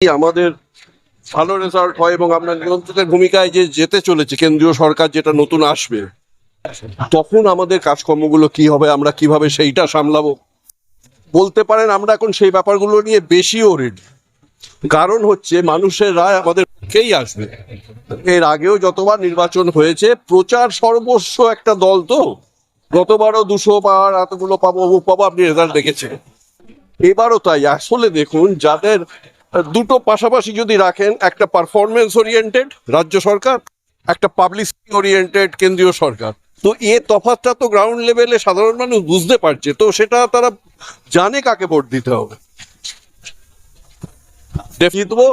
আমাদের ভালো রেজাল্ট হয় এবং আমরা নিয়ন্ত্রকের ভূমিকায় যে যেতে চলেছে কেন্দ্রীয় সরকার যেটা নতুন আসবে, তখন আমাদের কাজকর্মগুলো কি হবে, আমরা কিভাবে সেইটা সামলাবো বলতে পারেন। আমরা এখন সেই ব্যাপারগুলো নিয়ে বেশিও রেডি। কারণ হচ্ছে মানুষের রায় আমাদের পক্ষেই আসবে। এর আগেও যতবার নির্বাচন হয়েছে প্রচার সর্বস্ব একটা দল, তো গতবারও 200 পাওয়ার এতগুলো পাবো অমুক পাবো, আপনি রেজাল্ট দেখেছেন। এবারও তাই। আসলে দেখুন, যাদের দুটো পাশাপাশি যদি রাখেন, একটা পারফরমেন্স ওরিয়েন্টেড রাজ্য সরকার, একটা পাবলিসিটি ওরিয়েন্টেড কেন্দ্রীয় সরকার, তো এ তফাৎটা তো গ্রাউন্ড লেভেলে সাধারণ মানুষ বুঝতে পারছে, তো সেটা তারা জানে কাকে ভোট দিতে হবে। জিতবো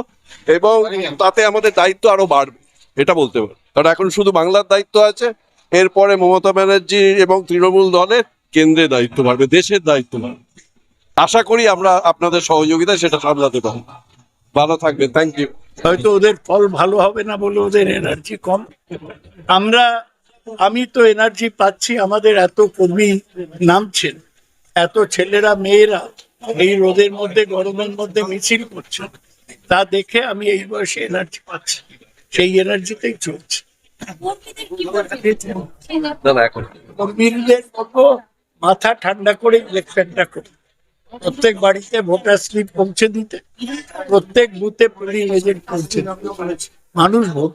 এবং তাতে আমাদের দায়িত্ব আরো বাড়বে, এটা বলতে পারি। কারণ এখন শুধু বাংলার দায়িত্ব আছে, এরপরে মমতা ব্যানার্জি এবং তৃণমূল দলের কেন্দ্রের দায়িত্ব বাড়বে, দেশের দায়িত্ব বাড়বে। আশা করি আমরা আপনাদের সহযোগিতায় সেটা সামলাতে পারবো। ভালো থাকবেন, থ্যাংক ইউ। হয়তো ওদের ফল ভালো হবে না বলে ওদের এনার্জি কম। আমি তো এনার্জি পাচ্ছি, আমাদের এত কর্মী নামছেন, এত ছেলেরা মেয়েরা এই রোদের মধ্যে গরমের মধ্যে মিছিল করছে, তা দেখে আমি এই বয়সে এনার্জি পাচ্ছি, সেই এনার্জিতেই চলছে। কর্মীদের মতো মাথা ঠান্ডা করে ইলেকশনটা করে প্রত্যেক বাড়িতে ভোটার স্লিপ পৌঁছে দিতে, প্রত্যেক বুথে পোলিং এজেন্ট পৌঁছে দিতে, মানুষ ভোট।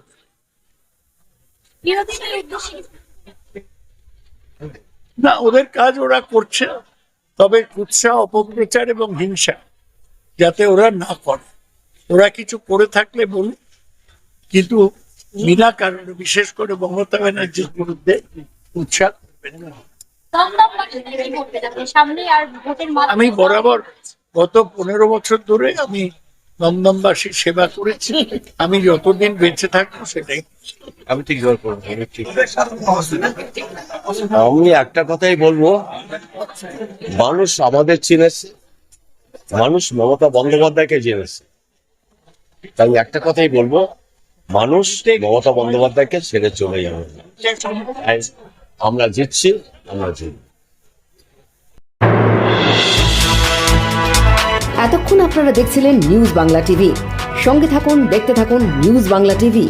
না, ওদের কাজ ওরা করছে, তবে কুৎসা, অপপ্রচার এবং হিংসা যাতে ওরা না করে। ওরা কিছু করে থাকলে বলুন, কিন্তু বিনা কারণে, বিশেষ করে মমতা ব্যানার্জির বিরুদ্ধে উৎসাহ করবেন না। আমি বরাবর গত 15 বছর ধরে আমি দমদমবাসীর সেবা করেছি, আমি যতদিন বেঁচে থাকবো সেটাই আমি ঠিক জোর করবো। আমি একটা কথাই বলবো, মানুষ আমাদের চিনেছে, মানুষ মমতা বন্দ্যোপাধ্যায়কে জেনেছে। তাই একটা কথাই বলবো, মানুষ মমতা বন্দ্যোপাধ্যায়কে ছেড়ে চলে যাবে। আমরা জিতছি, আমরা জিতব। এতক্ষণ আপনারা দেখছিলেন নিউজ বাংলা টিভি। সঙ্গে থাকুন, দেখতে থাকুন নিউজ বাংলা টিভি।